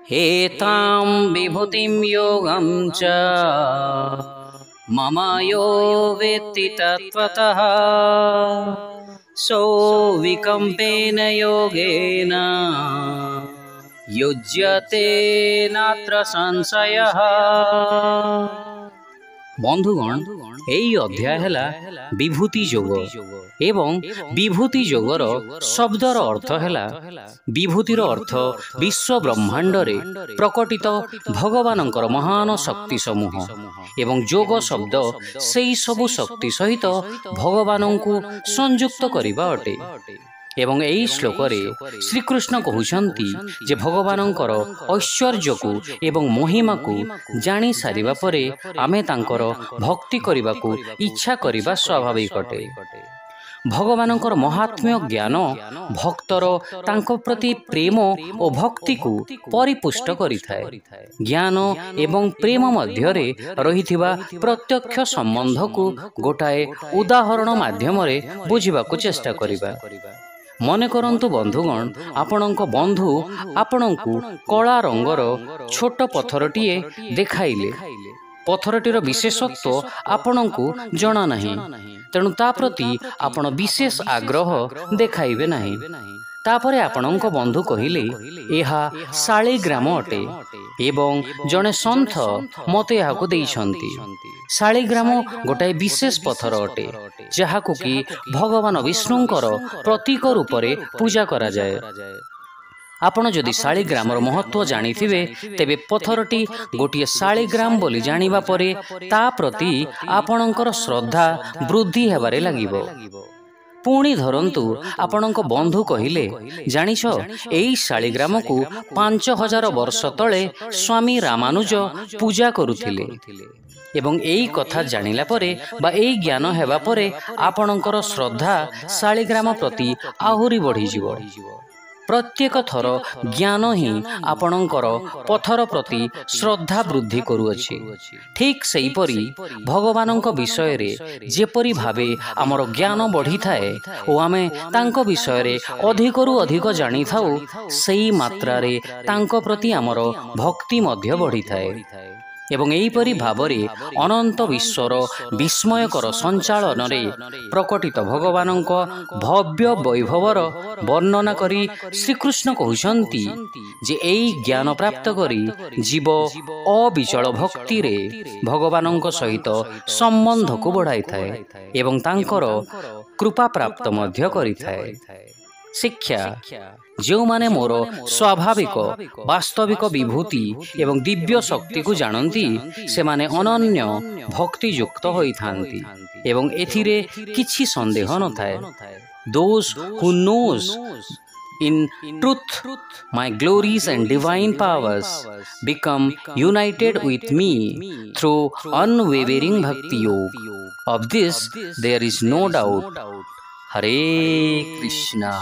एतां विभूतिं योगं च मम यो वेत्ति तत्त्वतः सो विकम्पेन योगेन युज्यते नात्र संशयः। बंधुगण एई अध्याय है विभूति जोग एवं विभूति जोगर शब्दर अर्थ है विभूतिर अर्थ विश्व ब्रह्मांड रे प्रकटित भगवानंकर महान शक्ति समूह एवं जोग शब्द सेई सबु शक्ति सहित भगवान को संयुक्त करिबा अटे। एवं एई श्लोक रे श्रीकृष्ण कहउछंती जे भगवानंकर ऐश्वर्य को एवं महिमा को जानी सारिबा परे आमे तांकर भक्ति करिबा को इच्छा करिबा स्वाभाविक अटे। भगवानंकर महात्म्य ज्ञान भक्तर तांको प्रति प्रेम और भक्ति को परिपुष्ट करिथाए। ज्ञान एवं प्रेम मध्य रे रहिथिबा प्रत्यक्ष संबंध को गोटाए उदाहरण माध्यम रे बुझिबा को चेष्टा करिबा। मने करंतु बंधुगण आपणक बंधु आपणकु कला रंगर छोट पत्थरटीए देखाइले। पत्थरटीर विशेषत्व आपणकु जना नाही, तेणु ता प्रति आपण विशेष आग्रह देखाइबे नाही। तापरे आपणक बंधु कहिले एहा शालिग्राम अटे एवं जने सन्थ मते याकु देइछंती। शालिग्राम गोटाए विशेष पत्थर अटे जहाकु कि भगवान विष्णुंकर प्रतीक रूपरे पूजा करा जाए। आपण जदि शालिग्रामर महत्व जानिथिबे तेबे पत्थरटी गोटिए शालिग्राम बोली जानिबा परे ता प्रति आपणकर श्रद्धा वृद्धि हेबारे लागिबो। पुणी धरंतु आपणक बंधु कहिले जानिछ एई शालिग्राम को 5000 वर्ष तले स्वामी रामानुज पूजा करुथिले एवं एई कथा जानिला परे बा एई ज्ञान हेबा परे आपणकर श्रद्धा शालिग्राम प्रति आहुरी बढ़ी जिवो। प्रत्येक थर ज्ञान ही आपणकर पत्थर प्रति श्रद्धा वृद्धि करुअछि। ठीक सेही परी भगवानक विषय रे जेपरी भावे आमर ज्ञान बढ़ी थाए ओ आमे तांको विषय रे अधिकरु अधिक जानी थाउ सेही मात्रा रे तांको प्रति आमर भक्ति मध्य बढ़ी थाए। एवं एहीपरि भावरे अनंत विश्वर विस्मयकर संचालन रे प्रकटित भगवानक भव्य वैभवर वर्णना करी श्रीकृष्ण कहउछंती जे एई ज्ञान प्राप्त करी जीव अविचल भक्ति रे भगवानक सहित संबंध को बढ़ाई थाए एवं तांकर कृपा प्राप्त मध्य करि थाए। शिक्षा जो माने मोर स्वाभाविक वास्तविक विभूति एवं दिव्य शक्ति को जानती से माने अनन्य भक्ति युक्त होई थांती एवं एथिरे किछि संदेह न थाए। Those who know in truth my glories and divine powers become united with me through unwavering bhakti yoga. Of this there is no doubt. Hare Krishna।